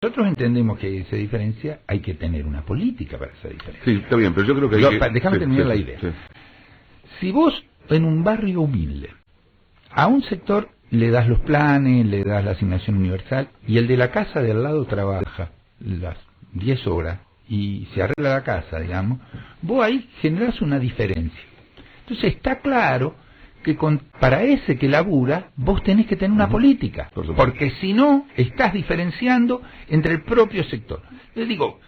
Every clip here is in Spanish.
nosotros entendemos que esa diferencia hay que tener una política para esa diferencia. Sí, está bien, pero yo creo que hay que... Déjame terminar la idea. Si vos en un barrio humilde a un sector le das los planes, le das la asignación universal, y el de la casa de al lado trabaja las 10 horas y se arregla la casa, digamos, vos ahí generás una diferencia. Entonces está claro que para ese que labura, vos tenés que tener una política, porque si no, estás diferenciando entre el propio sector. Les digo,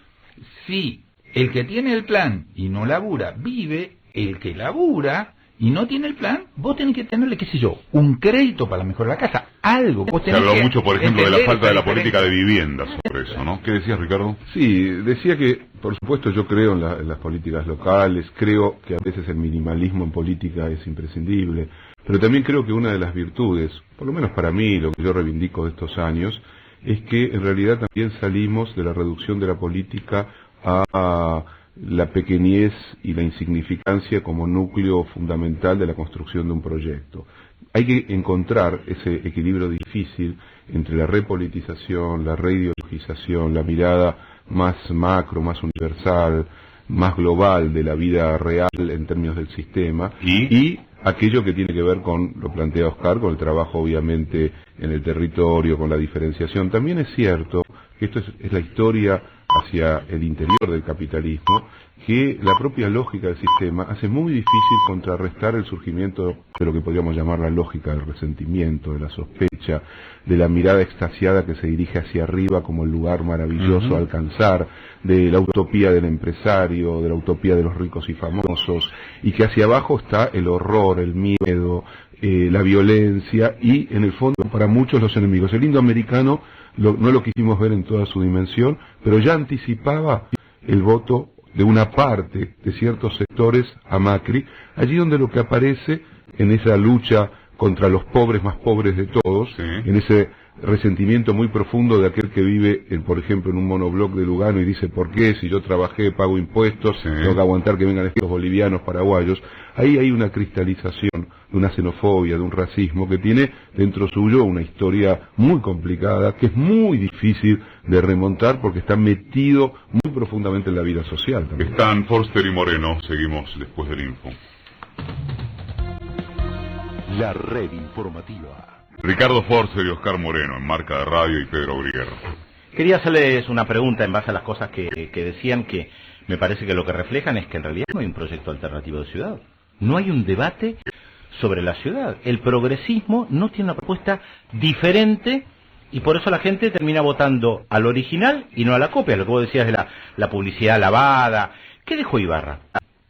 si el que tiene el plan y no labura, vive, el que labura y no tiene el plan, vos tenés que tenerle, qué sé yo, un crédito para mejorar la casa, algo. Vos tenés Se habló que mucho, por ejemplo, de la falta de la diferencia. política de vivienda sobre eso, ¿no? ¿Qué decías, Ricardo? Sí, decía que, por supuesto, yo creo en las políticas locales, creo que a veces el minimalismo en política es imprescindible, pero también creo que una de las virtudes, por lo menos para mí, lo que yo reivindico de estos años, es que en realidad también salimos de la reducción de la política a la pequeñez y la insignificancia como núcleo fundamental de la construcción de un proyecto. Hay que encontrar ese equilibrio difícil entre la repolitización, la reideologización, la mirada más macro, más universal, más global de la vida real en términos del sistema, y aquello que tiene que ver con, lo plantea Oscar, con el trabajo obviamente en el territorio, con la diferenciación. También es cierto que esto es la historia hacia el interior del capitalismo, que la propia lógica del sistema hace muy difícil contrarrestar el surgimiento de lo que podríamos llamar la lógica del resentimiento, de la sospecha, de la mirada extasiada que se dirige hacia arriba como el lugar maravilloso a alcanzar, de la utopía del empresario, de la utopía de los ricos y famosos, y que hacia abajo está el horror, el miedo, la violencia y, en el fondo, para muchos los enemigos. El indoamericano no lo quisimos ver en toda su dimensión, pero ya anticipaba el voto de una parte de ciertos sectores a Macri, allí donde lo que aparece en esa lucha contra los pobres más pobres de todos, en ese resentimiento muy profundo de aquel que vive, por ejemplo, en un monobloc de Lugano y dice, ¿por qué? Si yo trabajé, pago impuestos, tengo que aguantar que vengan estos bolivianos, paraguayos. Ahí hay una cristalización de una xenofobia, de un racismo que tiene dentro suyo una historia muy complicada, que es muy difícil de remontar porque está metido muy profundamente en la vida social también. Están Forster y Moreno, seguimos después del info. La red informativa. Ricardo Forster y Oscar Moreno, en Marca de Radio, y Pedro Briguer. Quería hacerles una pregunta en base a las cosas que decían, que me parece que lo que reflejan es que en realidad no hay un proyecto alternativo de ciudad. No hay un debate sobre la ciudad. El progresismo no tiene una propuesta diferente y por eso la gente termina votando al original y no a la copia. Lo que vos decías de la publicidad lavada. ¿Qué dejó Ibarra?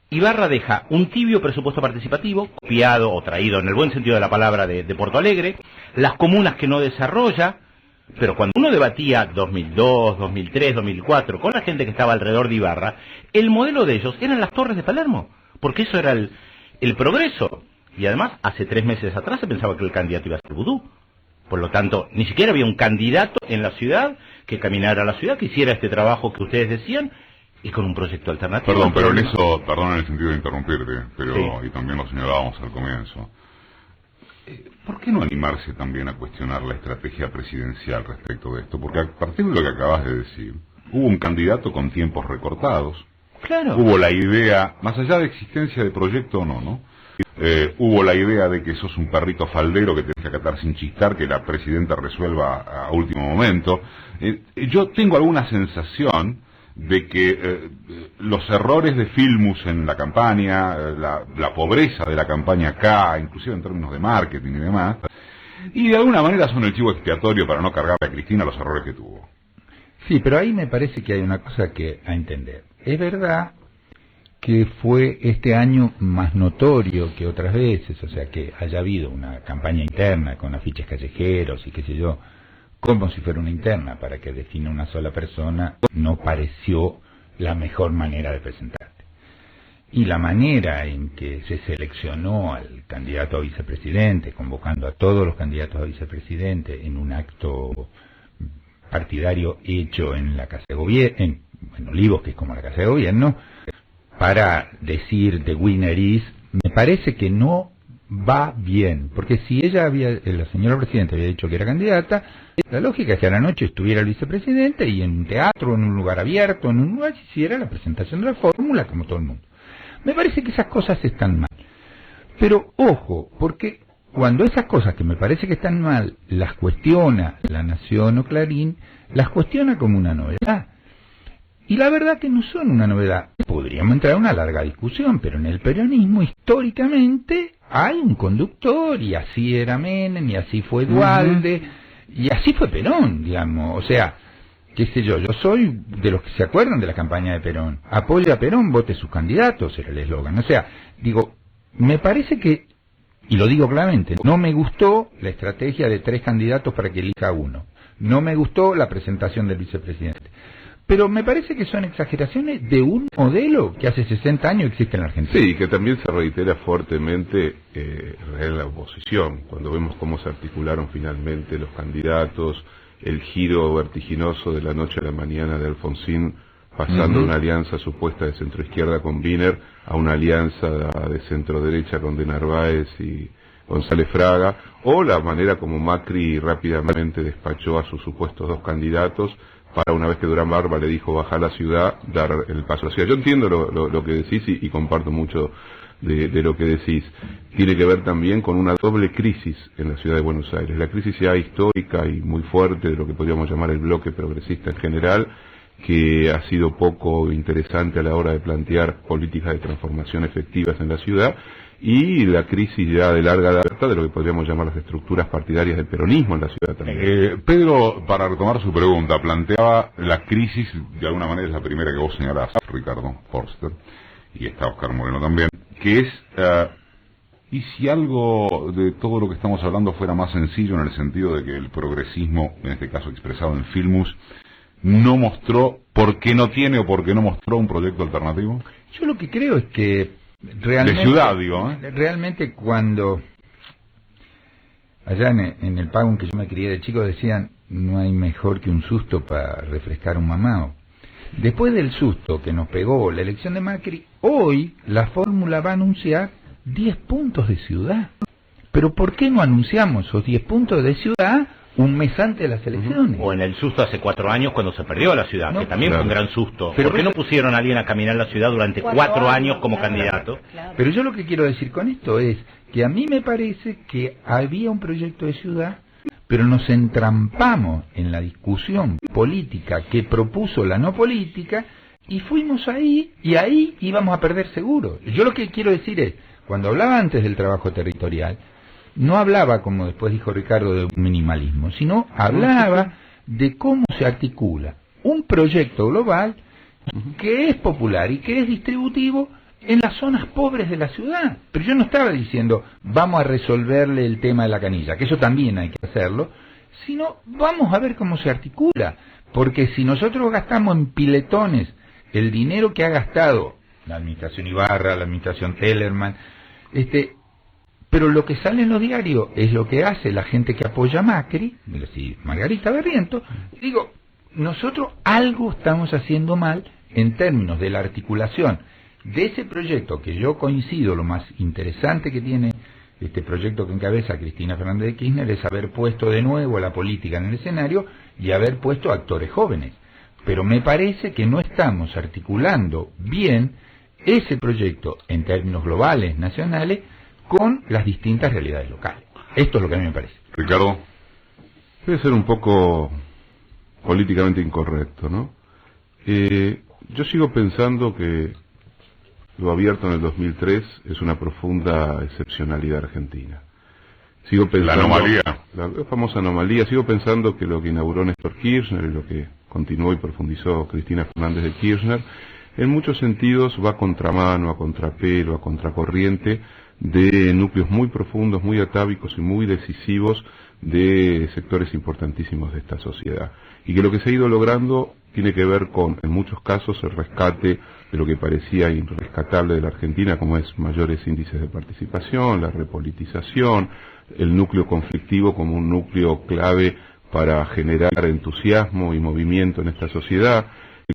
Ibarra deja un tibio presupuesto participativo, copiado o traído en el buen sentido de la palabra de Porto Alegre, las comunas que no desarrolla, pero cuando uno debatía 2002, 2003, 2004 con la gente que estaba alrededor de Ibarra, el modelo de ellos eran las Torres de Palermo, porque eso era el progreso. Y además, hace 3 meses atrás se pensaba que el candidato iba a ser Vudú. Por lo tanto, ni siquiera había un candidato en la ciudad que caminara a la ciudad, que hiciera este trabajo que ustedes decían, y con un proyecto alternativo. Perdón, pero en eso, perdón en el sentido de interrumpirte, pero Sí. y también lo señalábamos al comienzo. ¿Por qué no animarse también a cuestionar la estrategia presidencial respecto de esto? Porque a partir de lo que acabas de decir, hubo un candidato con tiempos recortados. Claro. Hubo la idea, más allá de existencia de proyecto o no, ¿no? Hubo la idea de que sos un perrito faldero que tenés que acatar sin chistar, que la presidenta resuelva a último momento. Yo tengo alguna sensación de que los errores de Filmus en la campaña, la pobreza de la campaña acá, inclusive en términos de marketing y demás, y de alguna manera son el chivo expiatorio para no cargarle a Cristina los errores que tuvo. Sí, pero ahí me parece que hay una cosa que a entender. Es verdad que fue este año más notorio que otras veces, o sea, que haya habido una campaña interna con afiches callejeros y qué sé yo, como si fuera una interna para que defina una sola persona, no pareció la mejor manera de presentarte. Y la manera en que se seleccionó al candidato a vicepresidente, convocando a todos los candidatos a vicepresidente en un acto partidario hecho en la Casa de Gobierno, en Olivos, que es como la Casa de Gobierno, para decir the winner is, me parece que no va bien, porque si la señora presidenta había dicho que era candidata, la lógica es que a la noche estuviera el vicepresidente y en un teatro, en un lugar abierto, en un lugar, hiciera la presentación de la fórmula como todo el mundo. Me parece que esas cosas están mal. Pero ojo, porque cuando esas cosas que me parece que están mal las cuestiona La Nación o Clarín, las cuestiona como una novedad. Y la verdad que no son una novedad. Podríamos entrar a una larga discusión, pero en el peronismo históricamente hay un conductor, y así era Menem, y así fue Duhalde, y así fue Perón, digamos. O sea, qué sé yo soy de los que se acuerdan de la campaña de Perón. Apoya a Perón, vote sus candidatos, era el eslogan. O sea, digo, me parece que, y lo digo claramente, no me gustó la estrategia de 3 candidatos para que elija uno. No me gustó la presentación del vicepresidente. Pero me parece que son exageraciones de un modelo que hace 60 años existe en la Argentina. Sí, que también se reitera fuertemente en la oposición, cuando vemos cómo se articularon finalmente los candidatos, el giro vertiginoso de la noche a la mañana de Alfonsín, pasando de una alianza supuesta de centroizquierda con Wiener a una alianza de centro-derecha con De Narváez y González Fraga, o la manera como Macri rápidamente despachó a sus supuestos 2 candidatos, para una vez que Durán Barba le dijo bajar la ciudad, dar el paso a la ciudad. Yo entiendo lo que decís y comparto mucho de lo que decís. Tiene que ver también con una doble crisis en la ciudad de Buenos Aires. La crisis ya histórica y muy fuerte de lo que podríamos llamar el bloque progresista en general, que ha sido poco interesante a la hora de plantear políticas de transformación efectivas en la ciudad, y la crisis ya de larga data de lo que podríamos llamar las estructuras partidarias del peronismo en la ciudad también. Pedro, para retomar su pregunta, planteaba la crisis, de alguna manera es la primera que vos señalás, Ricardo Forster, y está Oscar Moreno también, que es, ¿y si algo de todo lo que estamos hablando fuera más sencillo, en el sentido de que el progresismo, en este caso expresado en Filmus, no mostró, por qué no tiene o por qué no mostró un proyecto alternativo? Yo lo que creo es que realmente, de ciudad, digo, realmente cuando allá en el pago en que yo me crié de chico decían, no hay mejor que un susto para refrescar un mamao. Después del susto que nos pegó la elección de Macri, hoy la fórmula va a anunciar 10 puntos de ciudad. Pero ¿por qué no anunciamos esos 10 puntos de ciudad un mes antes de las elecciones? O en el susto hace 4 años cuando se perdió la ciudad, que también fue un gran susto. Pero ¿por qué no pusieron a alguien a caminar la ciudad durante 4 años como candidato? Pero yo lo que quiero decir con esto es que a mí me parece que había un proyecto de ciudad, pero nos entrampamos en la discusión política que propuso la no política, y fuimos ahí, y ahí íbamos a perder seguro. Yo lo que quiero decir es, cuando hablaba antes del trabajo territorial, no hablaba, como después dijo Ricardo, de un minimalismo, sino hablaba de cómo se articula un proyecto global que es popular y que es distributivo en las zonas pobres de la ciudad. Pero yo no estaba diciendo, vamos a resolverle el tema de la canilla, que eso también hay que hacerlo, sino vamos a ver cómo se articula. Porque si nosotros gastamos en piletones el dinero que ha gastado la administración Ibarra, la administración Tellerman, pero lo que sale en los diarios es lo que hace la gente que apoya a Macri, Margarita Barrientos. Digo, nosotros algo estamos haciendo mal en términos de la articulación de ese proyecto, que yo coincido, lo más interesante que tiene este proyecto que encabeza Cristina Fernández de Kirchner es haber puesto de nuevo a la política en el escenario y haber puesto actores jóvenes. Pero me parece que no estamos articulando bien ese proyecto en términos globales, nacionales, con las distintas realidades locales. Esto es lo que a mí me parece. Ricardo. Debe ser un poco políticamente incorrecto, ¿no? Yo sigo pensando que lo abierto en el 2003 es una profunda excepcionalidad argentina. Sigo pensando, la anomalía. La famosa anomalía. Sigo pensando que lo que inauguró Néstor Kirchner y lo que continuó y profundizó Cristina Fernández de Kirchner, en muchos sentidos va a contramano, a contrapelo, a contracorriente de núcleos muy profundos, muy atávicos y muy decisivos de sectores importantísimos de esta sociedad. Y que lo que se ha ido logrando tiene que ver con, en muchos casos, el rescate de lo que parecía irrescatable de la Argentina, como es mayores índices de participación, la repolitización, el núcleo conflictivo como un núcleo clave para generar entusiasmo y movimiento en esta sociedad,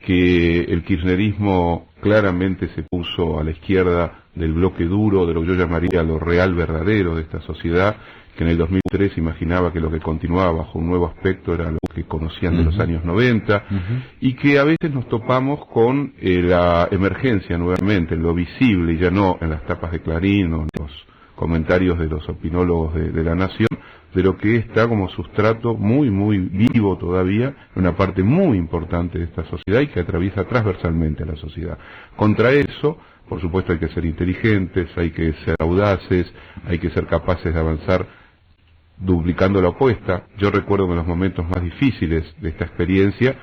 que el kirchnerismo claramente se puso a la izquierda del bloque duro, de lo que yo llamaría lo real verdadero de esta sociedad, que en el 2003 imaginaba que lo que continuaba bajo un nuevo aspecto era lo que conocían de los años 90, y que a veces nos topamos con la emergencia nuevamente, en lo visible, y ya no en las tapas de Clarín o en los comentarios de los opinólogos de La Nación, de lo que está como sustrato muy, muy vivo todavía, en una parte muy importante de esta sociedad y que atraviesa transversalmente a la sociedad. Contra eso, por supuesto, hay que ser inteligentes, hay que ser audaces, hay que ser capaces de avanzar duplicando la apuesta. Yo recuerdo que en los momentos más difíciles de esta experiencia,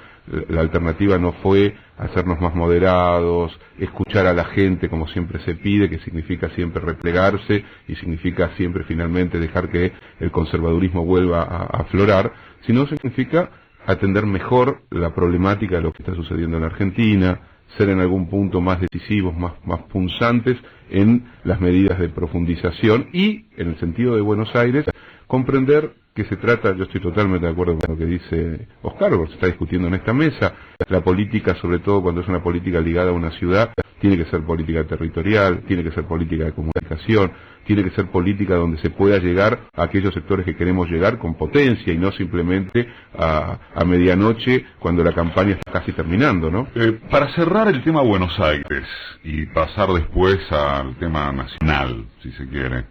la alternativa no fue hacernos más moderados, escuchar a la gente como siempre se pide, que significa siempre replegarse y significa siempre finalmente dejar que el conservadurismo vuelva a aflorar, sino significa atender mejor la problemática de lo que está sucediendo en la Argentina, ser en algún punto más decisivos, más punzantes en las medidas de profundización y, en el sentido de Buenos Aires, comprender que se trata, yo estoy totalmente de acuerdo con lo que dice Oscar, porque se está discutiendo en esta mesa, la política, sobre todo cuando es una política ligada a una ciudad, tiene que ser política territorial, tiene que ser política de comunicación, tiene que ser política donde se pueda llegar a aquellos sectores que queremos llegar con potencia y no simplemente a medianoche cuando la campaña está casi terminando, ¿no? Para cerrar el tema Buenos Aires y pasar después al tema nacional, si se quiere.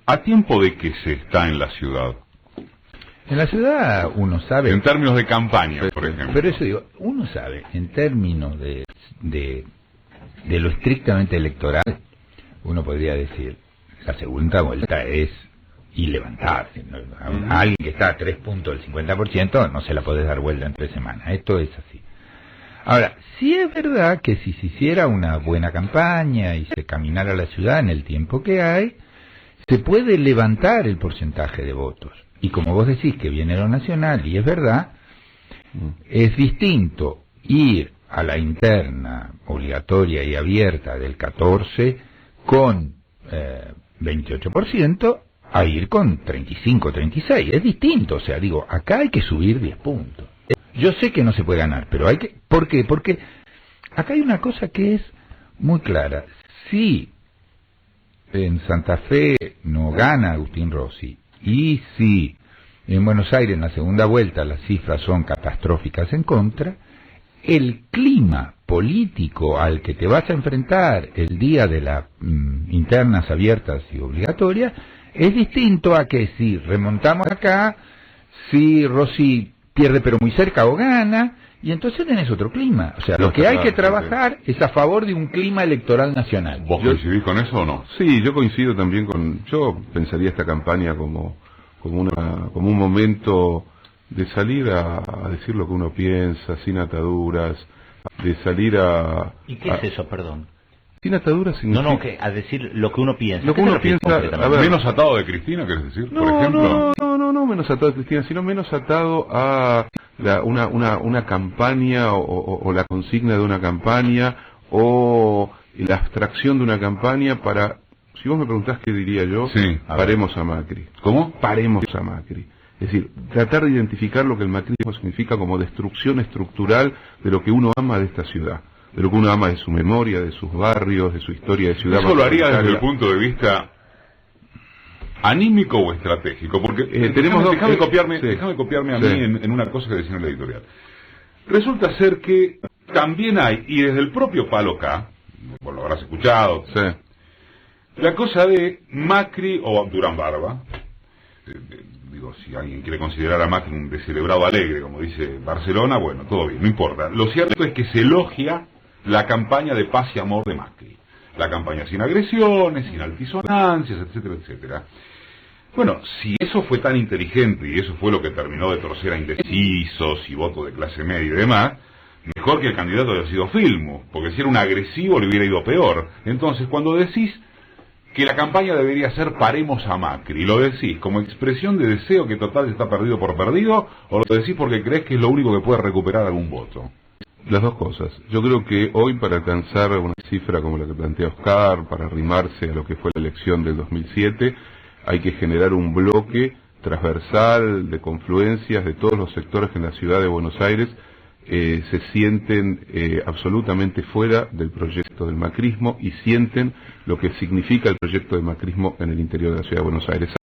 ¿A tiempo de que se está en la ciudad? En la ciudad uno sabe... En términos de campaña, por ejemplo. Pero eso digo, uno sabe, en términos de lo estrictamente electoral, uno podría decir, la segunda vuelta es levantarse. ¿No? A alguien que está a 3 puntos del 50% no se la podés dar vuelta en 3 semanas. Esto es así. Ahora, sí es verdad que si se hiciera una buena campaña y se caminara la ciudad en el tiempo que hay, se puede levantar el porcentaje de votos. Y como vos decís que viene lo nacional, y es verdad, es distinto ir a la interna obligatoria y abierta del 14 con 28% a ir con 35, 36. Es distinto, o sea, digo, acá hay que subir 10 puntos. Yo sé que no se puede ganar, pero hay que... ¿Por qué? Porque acá hay una cosa que es muy clara. Si en Santa Fe no gana Agustín Rossi, y si en Buenos Aires en la segunda vuelta las cifras son catastróficas en contra, el clima político al que te vas a enfrentar el día de las internas abiertas y obligatorias es distinto a que si remontamos acá, si Rossi pierde pero muy cerca o gana, y entonces tenés otro clima. O sea, lo que hay que trabajar es a favor de un clima electoral nacional. ¿Vos coincidís con eso o no? Sí, yo coincido también con... Yo pensaría esta campaña como un momento de salir a decir lo que uno piensa, sin ataduras, de salir a... ¿Y qué es eso, perdón? Sin ataduras significa... No, que a decir lo que uno piensa. Lo que uno piensa... A ver, ¿menos atado de Cristina, querés decir, por ejemplo? No, menos atado de Cristina, sino menos atado a una campaña o la consigna de una campaña o la abstracción de una campaña para... Si vos me preguntás qué diría yo, sí, paremos a Macri. ¿Cómo? Paremos a Macri. Es decir, tratar de identificar lo que el macrismo significa como destrucción estructural de lo que uno ama de esta ciudad, de lo que uno ama de su memoria, de sus barrios, de su historia de ciudad. ¿Eso lo haría desde el punto de vista anímico o estratégico? Porque déjame copiarme a mí en una cosa que decía en la editorial. Resulta ser que también hay, y desde el propio Palo K, vos lo habrás escuchado, sí, la cosa de Macri o Durán Barba. Digo, si alguien quiere considerar a Macri un descelebrado alegre, como dice Barcelona, bueno, todo bien, no importa. Lo cierto es que se elogia la campaña de paz y amor de Macri. La campaña sin agresiones, sin altisonancias, etcétera, etcétera. Bueno, si eso fue tan inteligente y eso fue lo que terminó de torcer a indecisos y votos de clase media y demás, mejor que el candidato haya sido Filmo, porque si era un agresivo le hubiera ido peor. Entonces, cuando decís que la campaña debería ser paremos a Macri, ¿lo decís como expresión de deseo que total está perdido por perdido, o lo decís porque crees que es lo único que puede recuperar algún voto? Las dos cosas. Yo creo que hoy, para alcanzar una cifra como la que plantea Oscar, para arrimarse a lo que fue la elección del 2007, hay que generar un bloque transversal de confluencias de todos los sectores en la ciudad de Buenos Aires se sienten absolutamente fuera del proyecto del macrismo y sienten lo que significa el proyecto del macrismo en el interior de la ciudad de Buenos Aires.